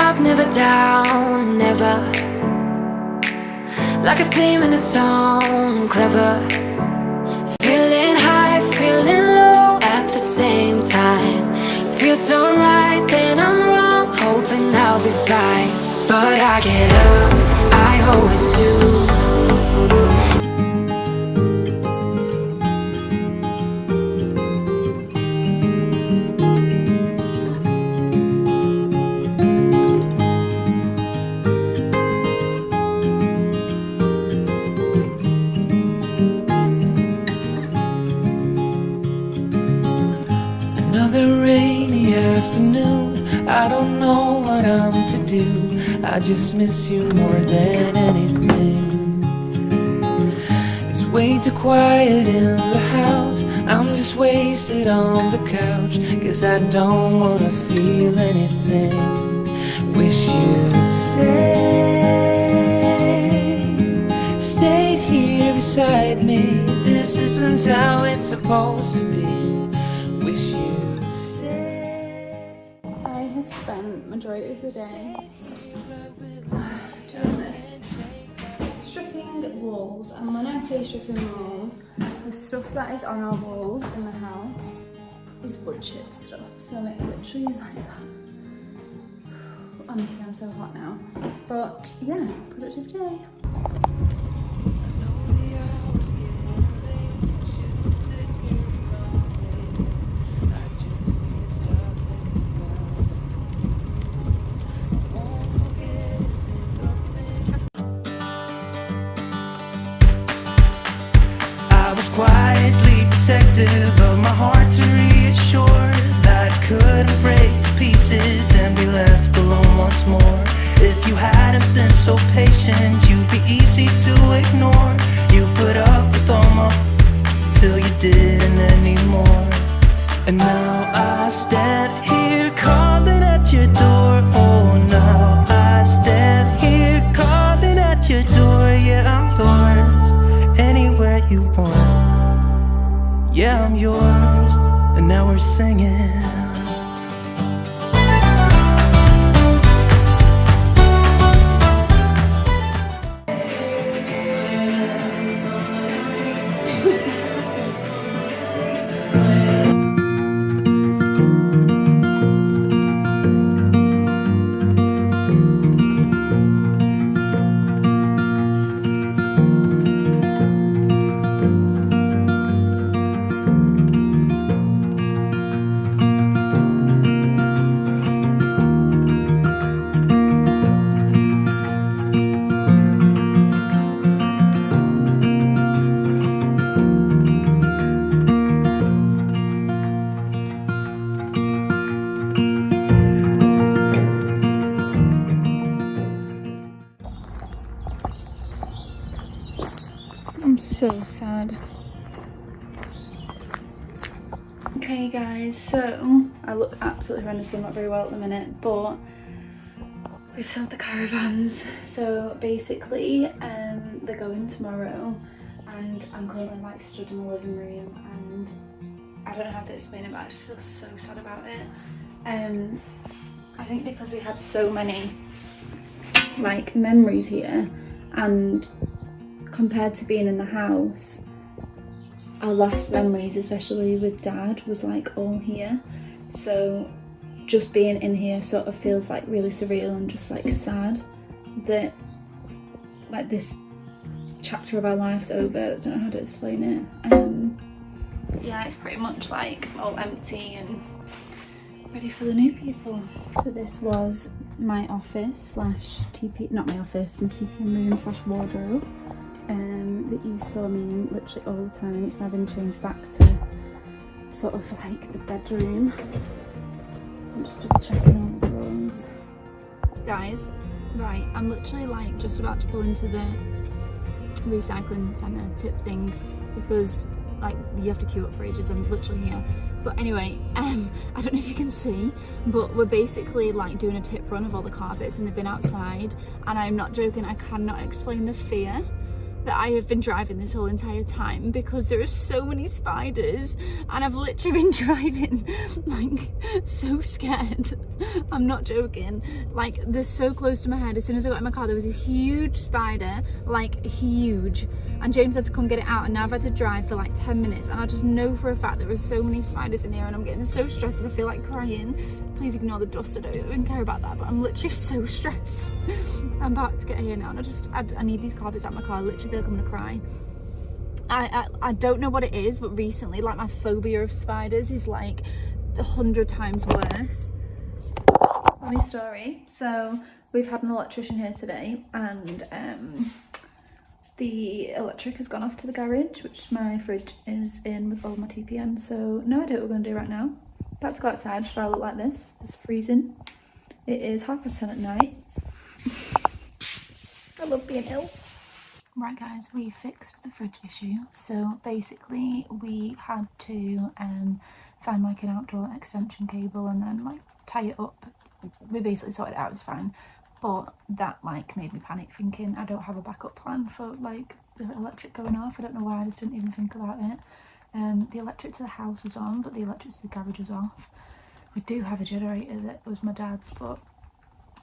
up, never down, never. Like a theme in a song, clever. Feeling high, feeling low at the same time. Feels so right, then I'm wrong, hoping I'll be fine. But I get up, I always do. Another rainy afternoon, I don't know what I'm to do. I just miss you more than anything. It's way too quiet in the house, I'm just wasted on the couch, 'cause I don't wanna feel anything. Wish you'd stayed here beside me. This isn't how it's supposed to be. Wish you'd stay. I have spent majority of the day doing this, stripping walls, and when I say stripping walls, the stuff that is on our walls in the house is wood chip stuff, so it literally is like that. Honestly, I'm so hot now, but yeah, productive day. Quietly protective of my heart to reassure that I couldn't break to pieces and be left alone once more. If you hadn't been so patient, you'd be easy to ignore. You put up with all my till you didn't anymore. And now I stand here calling at your door. Oh, now I stand here calling at your door. Yeah, I'm yours, anywhere you want. Yeah, I'm yours, and now we're singing. I'm so sad. Okay guys, so I look absolutely horrendous, I'm not very well at the minute, but we've sold the caravans. So basically they're going tomorrow, and I'm currently like stood in the living room, and I don't know how to explain it, but I just feel so sad about it. I think because we had so many like memories here, and compared to being in the house, our last memories, especially with Dad, was like all here. So just being in here sort of feels like really surreal and just like sad that like this chapter of our life's over. I don't know how to explain it. Yeah, it's pretty much like all empty and ready for the new people. So this was my office slash TP, not my office, my TPN room slash wardrobe. That you saw me in literally all the time. It's now been changed back to sort of like the bedroom. I'm just double checking all the drawers. Guys, right, I'm literally like just about to pull into the recycling centre tip thing, because like you have to queue up for ages. I'm literally here. But anyway, I don't know if you can see, but we're basically like doing a tip run of all the carpets, and they've been outside, and I'm not joking, I cannot explain the fear that I have been driving this whole entire time, because there are so many spiders, and I've literally been driving like so scared. I'm not joking. Like, they're so close to my head. As soon as I got in my car, there was a huge spider, like huge, and James had to come get it out, and now I've had to drive for like 10 minutes, and I just know for a fact there were so many spiders in here, and I'm getting so stressed and I feel like crying. Please ignore the dust, I don't even care about that, but I'm literally so stressed. I'm about to get here now, and I need these carpets out of my car. I literally feel like I'm gonna cry. I don't know what it is, but recently, like, my phobia of spiders is like 100 times worse. Funny story. So we've had an electrician here today, and the electric has gone off to the garage, which my fridge is in with all my TPN. So no idea what we're gonna do right now. About to go outside. Should I look like this? It's freezing. It is 10:30 at night. I love being ill. Right guys, we fixed the fridge issue. So basically we had to find like an outdoor extension cable and then like tie it up. We basically sorted it out, it was fine. But that like made me panic, thinking I don't have a backup plan for like the electric going off. I don't know why, I just didn't even think about it. The electric to the house was on, but the electric to the garage was off. We do have a generator that was my dad's, but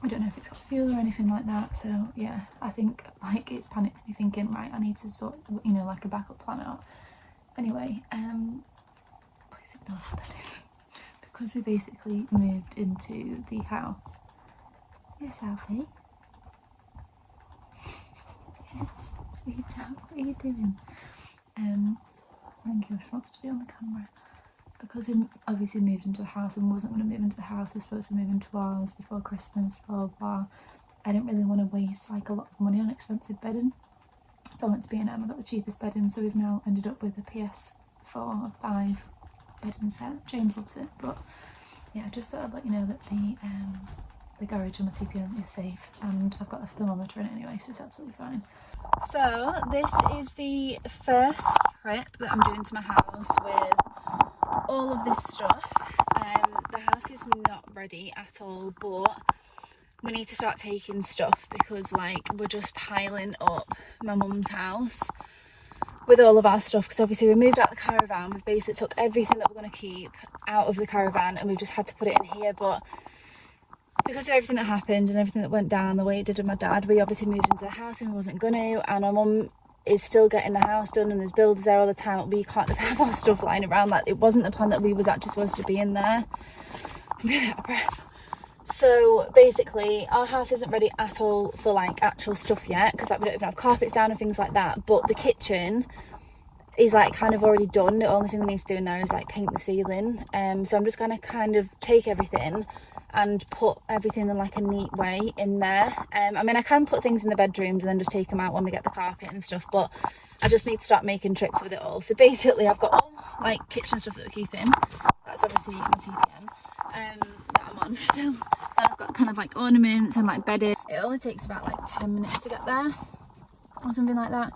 I don't know if it's got fuel or anything like that. So yeah, I think like it's panicked me, thinking right, I need to sort, you know, like a backup plan out. Anyway, please ignore the bedding. Because we basically moved into the house. Yes, Alfie. Yes, sweetheart, what are you doing? I think he was supposed to be on the camera. Because he obviously moved into a house and wasn't going to move into the house, he was supposed to move into ours before Christmas, blah blah blah. I didn't really want to waste like a lot of money on expensive bedding, so I went to B&M, I got the cheapest bedding, so we've now ended up with a PS4 or 5 bedding set. James loves it, but yeah, just thought I'd let you know that the garage on my TPN is safe, and I've got a thermometer in it anyway, so it's absolutely fine. So this is the first trip that I'm doing to my house with all of this stuff. The house is not ready at all, but we need to start taking stuff because like we're just piling up my mum's house with all of our stuff, because obviously we moved out the caravan. We've basically took everything that we're going to keep out of the caravan and we've just had to put it in here, but because of everything that happened and everything that went down the way it did with my dad, we obviously moved into the house and we wasn't gonna, and our mum is still getting the house done and there's builders there all the time. We can't just have our stuff lying around. Like, it wasn't the plan that we was actually supposed to be in there. I'm really out of breath. So basically our house isn't ready at all for like actual stuff yet, because like we don't even have carpets down and things like that, but the kitchen is like kind of already done. The only thing we need to do in there is like paint the ceiling. So I'm just gonna kind of take everything and put everything in like a neat way in there. I mean, I can put things in the bedrooms and then just take them out when we get the carpet and stuff, but I just need to start making trips with it all. So basically I've got all like kitchen stuff that we're keeping. That's obviously my TPN that I'm on still. Then I've got kind of like ornaments and like bedding. It only takes about like 10 minutes to get there or something like that.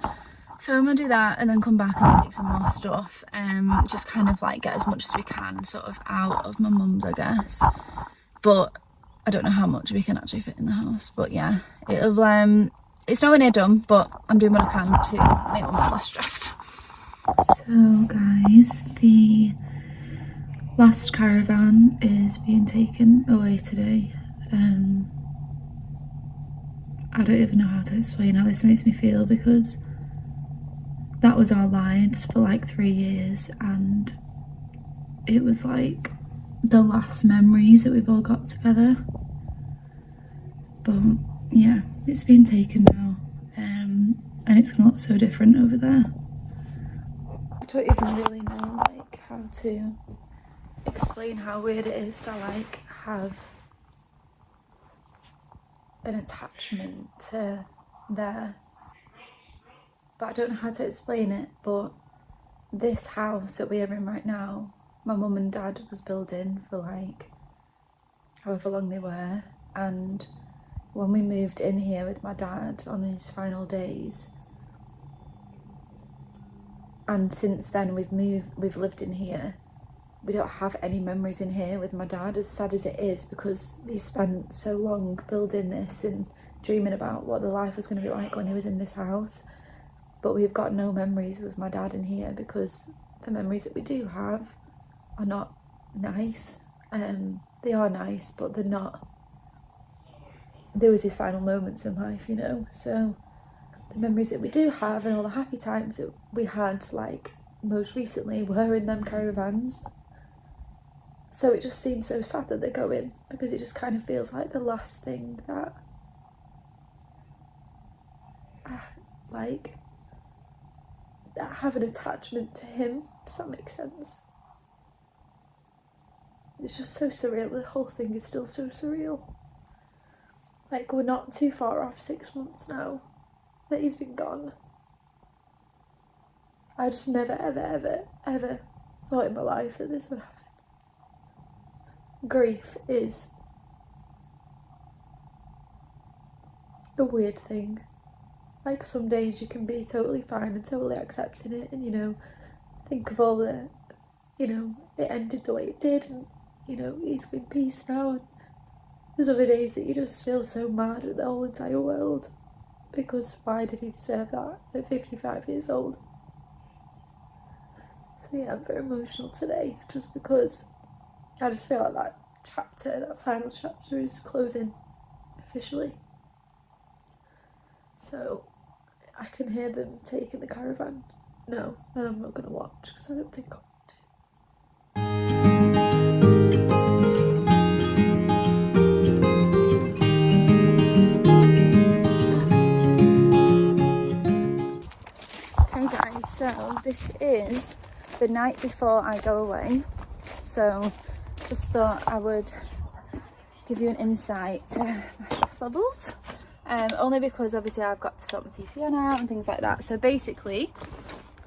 So I'm gonna do that and then come back and take some more stuff. Just kind of like get as much as we can sort of out of my mum's, I guess. But I don't know how much we can actually fit in the house. But yeah, it'll it's nowhere near done, but I'm doing what I can to make my less stressed. So guys, the last caravan is being taken away today. I don't even know how to explain how this makes me feel, because that was our lives for like 3 years, and it was like the last memories that we've all got together. But yeah, it's been taken now, and it's gonna look so different over there. I don't even really know like how to explain how weird it is to like have an attachment to there, but I don't know how to explain it. But this house that we are in right now, my mum and dad was building for like however long they were, and when we moved in here with my dad on his final days, and since then we've lived in here, we don't have any memories in here with my dad, as sad as it is, because he spent so long building this and dreaming about what the life was going to be like when he was in this house. But we've got no memories with my dad in here, because the memories that we do have are not nice. they are nice, but they're not. There was his final moments in life, you know, so the memories that we do have and all the happy times that we had, like, most recently were in them caravans. So it just seems so sad that they're going, because it just kind of feels like the last thing that that have an attachment to him. Does that make sense? It's just so surreal. The whole thing is still so surreal. Like, we're not too far off 6 months now that he's been gone. I just never, ever, ever, ever thought in my life that this would happen. Grief is a weird thing. Like, some days you can be totally fine and totally accepting it, and, you know, think of all the, you know, it ended the way it did, and, you know, he's in peace now. And there's other days that you just feel so mad at the whole entire world, because why did he deserve that at 55 years old? So yeah, I'm very emotional today, just because I just feel like that final chapter is closing officially. So I can hear them taking the caravan. No, and I'm not going to watch because I don't think I want to. Hey guys, so this is the night before I go away. So just thought I would give you an insight to my stress levels. Only because obviously I've got to sort my TPN out and things like that. So basically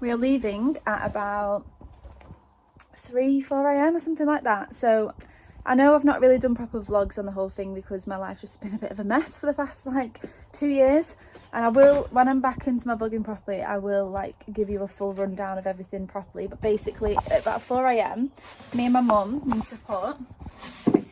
we are leaving at about 3-4 a.m. or something like that. So I know I've not really done proper vlogs on the whole thing because my life's just been a bit of a mess for the past like 2 years, and I will, when I'm back into my vlogging properly, I will like give you a full rundown of everything properly. But basically at about 4 a.m. me and my mum need to put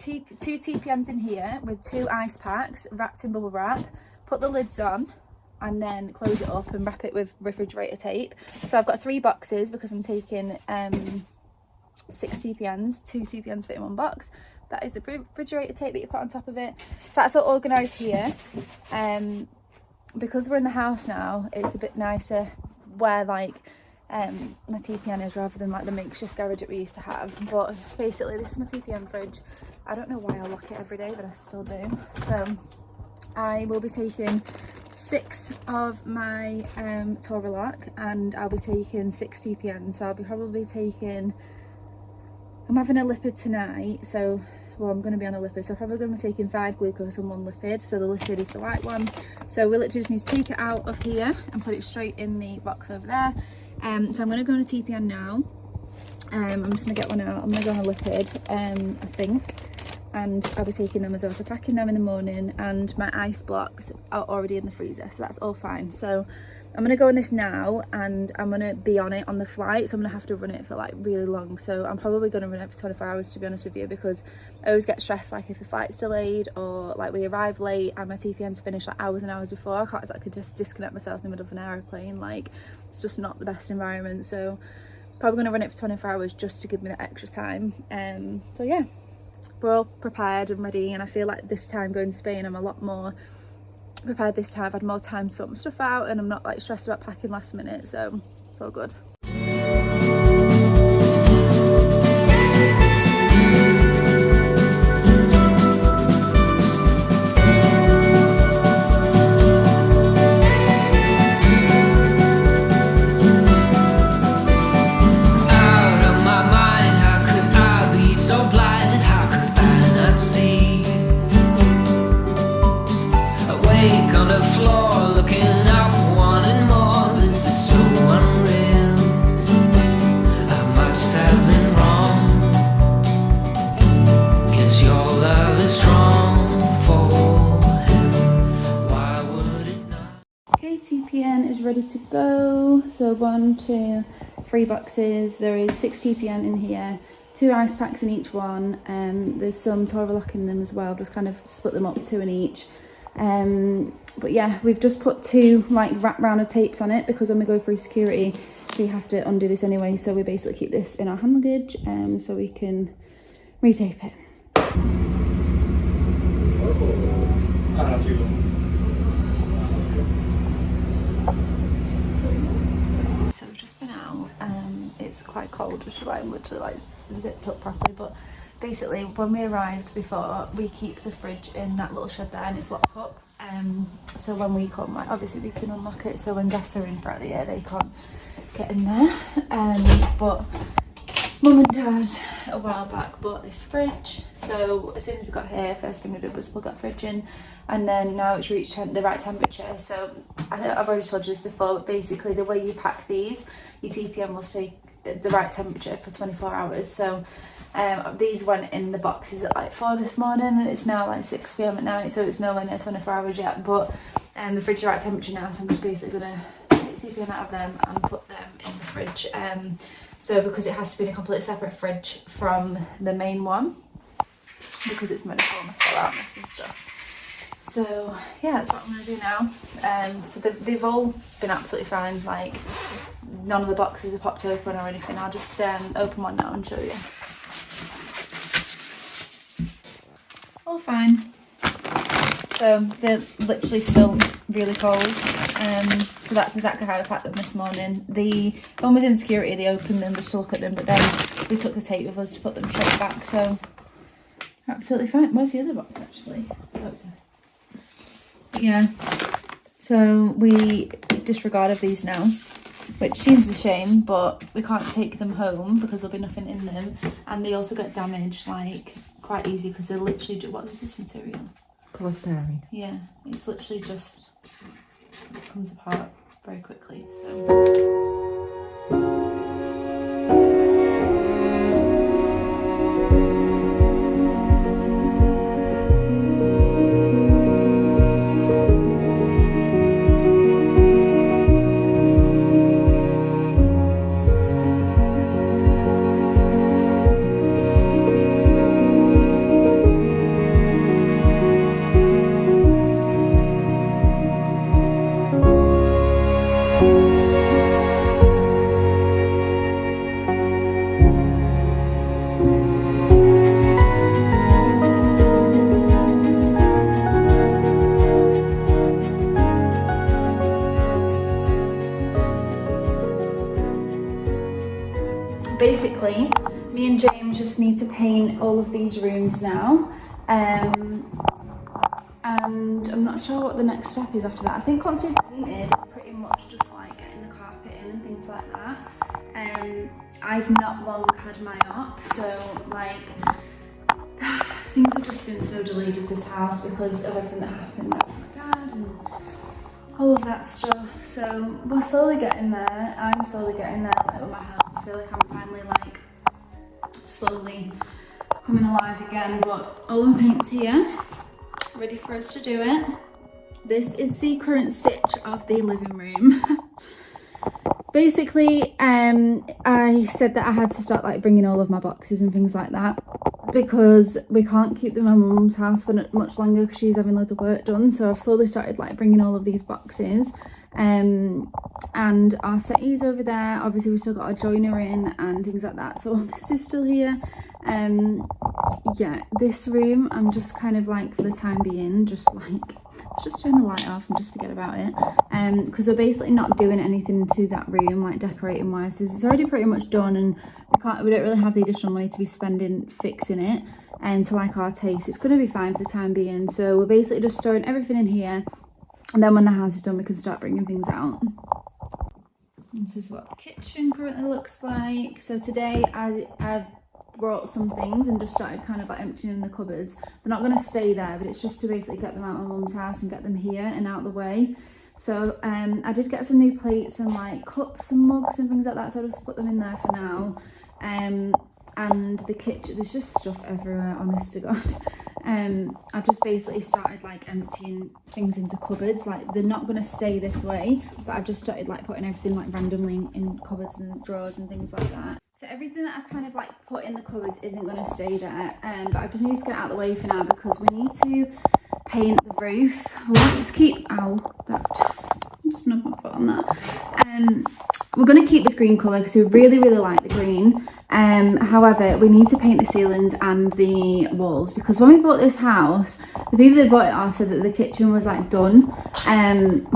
two TPNs in here with 2 ice packs wrapped in bubble wrap, put the lids on, and then close it up and wrap it with refrigerator tape. So I've got 3 boxes because I'm taking 6 TPNs, 2 TPNs fit in 1 box. That is the refrigerator tape that you put on top of it. So that's all organised here. Because we're in the house now, it's a bit nicer where like my TPN is, rather than like the makeshift garage that we used to have. But basically this is my TPN fridge. I don't know why I lock it every day, but I still do. So I will be taking 6 of my Toralock, and I'll be taking 6 TPN. So I'll be probably taking, I'm having a lipid tonight, so, well, I'm going to be on a lipid, so I'm probably going to be taking 5 glucose and 1 lipid. So the lipid is the white one. So we literally just need to take it out of here and put it straight in the box over there. So I'm going to go on a TPN now. I'm just going to get one out. I'm going to go on a lipid, I think. And I'll be taking them as well, so packing them in the morning, and my ice blocks are already in the freezer, so that's all fine. So I'm going to go on this now, and I'm going to be on it on the flight, so I'm going to have to run it for like really long. So I'm probably going to run it for 24 hours, to be honest with you, because I always get stressed like if the flight's delayed, or like we arrive late and my TPN's finished like hours and hours before. I can't exactly just disconnect myself in the middle of an aeroplane. Like, it's just not the best environment. So probably going to run it for 24 hours just to give me that extra time. So yeah, we're all prepared and ready, and I feel like this time going to Spain I'm a lot more prepared this time. I've had more time to sort my stuff out, and I'm not like stressed about packing last minute, so it's all good. TPN is ready to go. So 1, 2, 3 boxes. There is 6 TPN in here, 2 ice packs in each one. There's some Toralock in them as well, just kind of split them up, 2 in each. But yeah, we've just put 2 like wrap rounded tapes on it, because when we go through security we have to undo this anyway. So we basically keep this in our hand luggage so we can retape it. So we've just been out. It's quite cold, which is why I'm literally like zipped up properly. But basically, when we arrived before, we keep the fridge in that little shed there, and it's locked up. So when we come, like obviously we can unlock it. So when guests are in throughout the year, they can't get in there. But Mum and Dad a while back bought this fridge. So as soon as we got here, first thing we did was plug that fridge in, and then now it's reached the right temperature. So I've already told you this before, but basically the way you pack these, your TPN will stay at the right temperature for 24 hours. So these went in the boxes at like 4 this morning, and it's now like 6 p.m. at night, so it's nowhere near 24 hours yet. But the fridge is the right temperature now, so I'm just basically gonna take TPN out of them and put them in the fridge. So because it has to be in a completely separate fridge from the main one, because it's medical and still out and stuff. So yeah, that's what I'm gonna do now. So they've all been absolutely fine. Like none of the boxes are popped open or anything. I'll just open one now and show you. All fine. So they're literally still really cold. So that's exactly how I packed them this morning. When we was in security, they opened them just to look at them, but then we took the tape with us to put them straight back. So absolutely fine. Where's the other box actually? Oh, it's there. Yeah, so we disregarded these now, which seems a shame, but we can't take them home because there'll be nothing in them, and they also get damaged like quite easy because they're literally what is this material? Polystyrene. Yeah, it's literally just comes apart very quickly. So basically, me and James just need to paint all of these rooms now, and I'm not sure what the next step is after that. I think once we've painted, it's pretty much just like getting the carpet in and things like that. I've not long had my op, so like things have just been so delayed at this house because of everything that happened with my dad and all of that stuff. So we're slowly getting there. I'm slowly getting there, like with my health. I feel like I'm finally like slowly coming alive again, but all the paint's here, ready for us to do it. This is the current stitch of the living room. Basically, I said that I had to start like bringing all of my boxes and things like that because we can't keep them in my mum's house for much longer because she's having loads of work done. So I've slowly started like bringing all of these boxes. And our settee's over there. Obviously we've still got our joiner in and things like that, so this is still here. Yeah, this room I'm just kind of like for the time being just like let's just turn the light off and just forget about it, because we're basically not doing anything to that room like decorating wise. It's already pretty much done, and we don't really have the additional money to be spending fixing it and to like our taste. It's going to be fine for the time being, so we're basically just storing everything in here, and then when the house is done we can start bringing things out. This is what the kitchen currently looks like. So today I've brought some things and just started kind of like emptying the cupboards. They're not going to stay there, but it's just to basically get them out of my mum's house and get them here and out of the way. So I did get some new plates and like cups and mugs and things like that, so I'll just put them in there for now. And the kitchen, there's just stuff everywhere, honest to God. I've just basically started like emptying things into cupboards. Like they're not going to stay this way, but I've just started like putting everything like randomly in cupboards and drawers and things like that. So everything that I've kind of like put in the cupboards isn't going to stay there, but I just need to get it out of the way for now because we need to paint the roof. We want to keep, ow, that, just knocked my foot on that. we're going to keep this green colour because we really like the green. However, we need to paint the ceilings and the walls, because when we bought this house, the people that bought it off said that the kitchen was like done,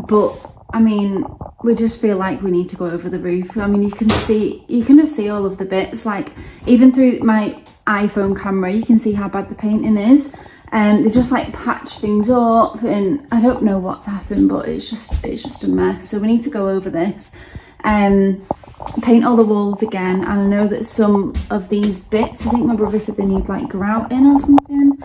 but I mean, we just feel like we need to go over the roof. I mean, you can just see all of the bits, like even through my iPhone camera you can see how bad the painting is. They just like patch things up, and I don't know what's happened, but it's just a mess. So we need to go over this, paint all the walls again. And I know that some of these bits, I think my brother said they need like grouting or something,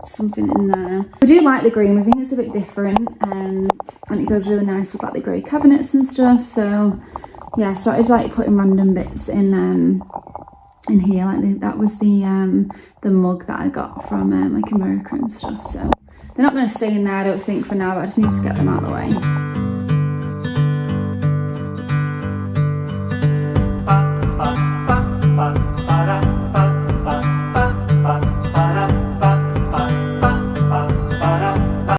something in there. We do like the green, we think it's a bit different, and it goes really nice with like the grey cabinets and stuff. So yeah, I started like putting random bits in here, like that was the mug that I got from like America and stuff. So they're not going to stay in there, I don't think, for now, but I just need to get them out of the way.